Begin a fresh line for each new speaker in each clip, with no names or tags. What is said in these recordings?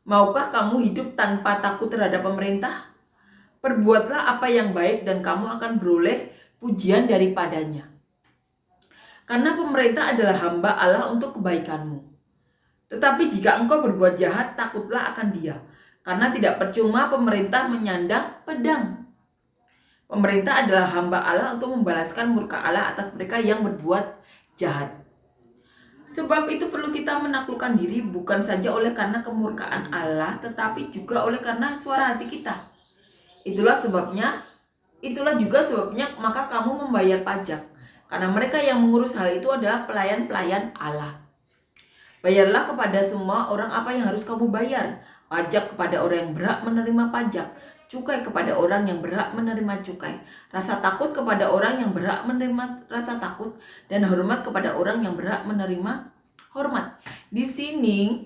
Maukah kamu hidup tanpa takut terhadap pemerintah? Perbuatlah apa yang baik dan kamu akan beroleh pujian daripadanya. Karena pemerintah adalah hamba Allah untuk kebaikanmu. Tetapi jika engkau berbuat jahat, takutlah akan dia. Karena tidak percuma pemerintah menyandang pedang. Pemerintah adalah hamba Allah untuk membalaskan murka Allah atas mereka yang berbuat jahat. Sebab itu perlu kita menaklukkan diri bukan saja oleh karena kemurkaan Allah, tetapi juga oleh karena suara hati kita. Itulah juga sebabnya maka kamu membayar pajak. Karena mereka yang mengurus hal itu adalah pelayan-pelayan Allah. Bayarlah kepada semua orang apa yang harus kamu bayar. Pajak kepada orang yang berhak menerima pajak, cukai kepada orang yang berhak menerima cukai, rasa takut kepada orang yang berhak menerima rasa takut, dan hormat kepada orang yang berhak menerima hormat. Di sini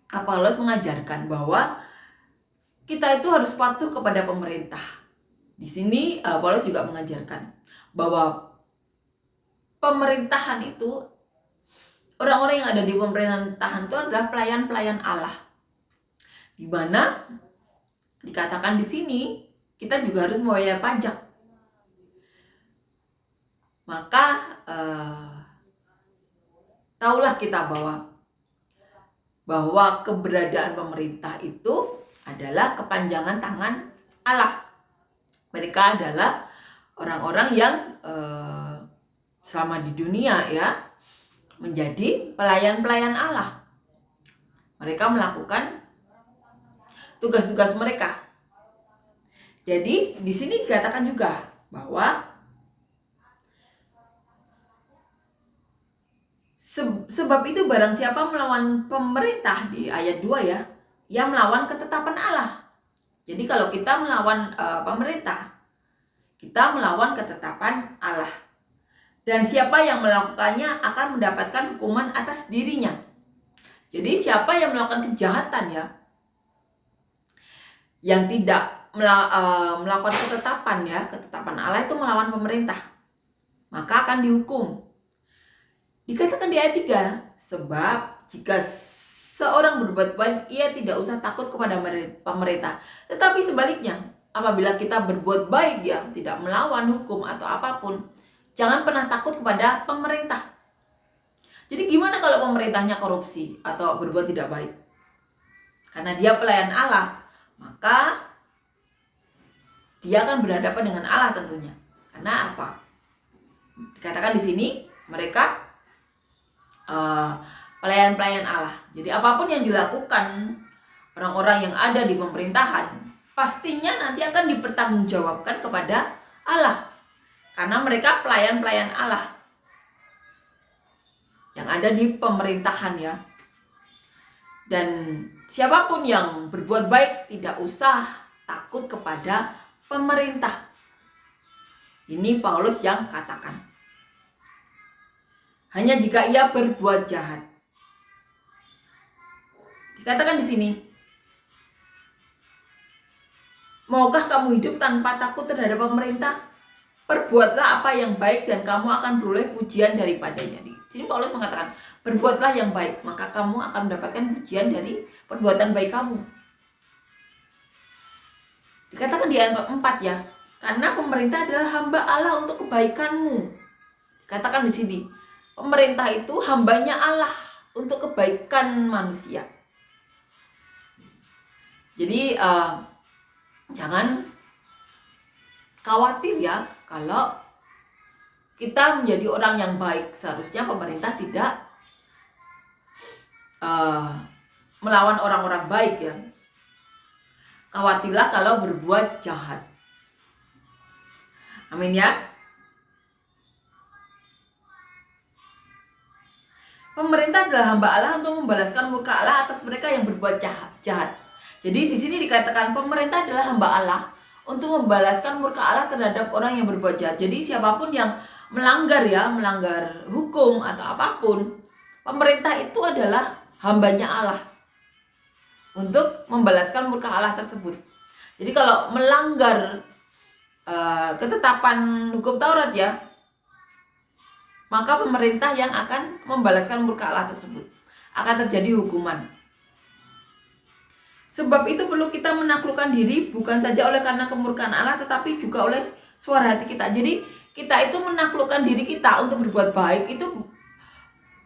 Paulus mengajarkan bahwa kita itu harus patuh kepada pemerintah. Di sini Paulus juga mengajarkan bahwa pemerintahan itu, orang-orang yang ada di pemerintahan itu adalah pelayan-pelayan Allah. Di mana dikatakan di sini kita juga harus membayar pajak. Maka tahulah kita bahwa keberadaan pemerintah itu adalah kepanjangan tangan Allah. Mereka adalah orang-orang yang selama di dunia ya menjadi pelayan-pelayan Allah. Mereka melakukan tugas-tugas mereka. Jadi di sini dikatakan juga bahwa sebab itu barang siapa melawan pemerintah, di ayat 2 ya, ia melawan ketetapan Allah. Jadi kalau kita melawan pemerintah, kita melawan ketetapan Allah. Dan siapa yang melakukannya akan mendapatkan hukuman atas dirinya. Jadi siapa yang melakukan kejahatan ya, yang tidak melakukan ketetapan Allah itu melawan pemerintah, maka akan dihukum. Dikatakan di ayat 3, sebab jika seorang berbuat baik, ia tidak usah takut kepada pemerintah. Tetapi sebaliknya, apabila kita berbuat baik ya, tidak melawan hukum atau apapun, jangan pernah takut kepada pemerintah. Jadi gimana kalau pemerintahnya korupsi atau berbuat tidak baik? Karena dia pelayan Allah, maka dia akan berhadapan dengan Allah tentunya. Karena apa? Dikatakan di sini mereka pelayan-pelayan Allah. Jadi apapun yang dilakukan orang-orang yang ada di pemerintahan, pastinya nanti akan dipertanggungjawabkan kepada Allah. Karena mereka pelayan-pelayan Allah yang ada di pemerintahan ya. Dan siapapun yang berbuat baik tidak usah takut kepada pemerintah. Ini Paulus yang katakan. Hanya jika ia berbuat jahat. Dikatakan di sini, maukah kamu hidup tanpa takut terhadap pemerintah? Perbuatlah apa yang baik dan kamu akan beroleh pujian daripadanya. Di sini Paulus mengatakan, berbuatlah yang baik, maka kamu akan mendapatkan pujian dari perbuatan baik kamu. Dikatakan di ayat 4 ya, karena pemerintah adalah hamba Allah untuk kebaikanmu. Dikatakan di sini, pemerintah itu hambanya Allah untuk kebaikan manusia. Jadi jangan khawatir ya kalau kita menjadi orang yang baik. Seharusnya pemerintah tidak melawan orang-orang baik ya. Khawatirlah kalau berbuat jahat. Amin ya. Pemerintah adalah hamba Allah untuk membalaskan murka Allah atas mereka yang berbuat jahat. Jadi di sini dikatakan pemerintah adalah hamba Allah untuk membalaskan murka Allah terhadap orang yang berbuat jahat. Jadi siapapun yang melanggar hukum atau apapun, pemerintah itu adalah hambanya Allah untuk membalaskan murka Allah tersebut. Jadi kalau melanggar ketetapan hukum Taurat ya, maka pemerintah yang akan membalaskan murka Allah tersebut. Akan terjadi hukuman. Sebab itu perlu kita menaklukkan diri bukan saja oleh karena kemurkaan Allah, tetapi juga oleh suara hati kita. Jadi kita itu menaklukkan diri kita untuk berbuat baik itu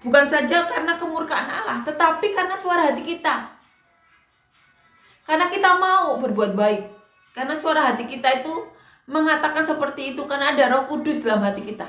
bukan saja karena kemurkaan Allah, tetapi karena suara hati kita. Karena kita mau berbuat baik. Karena suara hati kita itu mengatakan seperti itu, karena ada Roh Kudus dalam hati kita.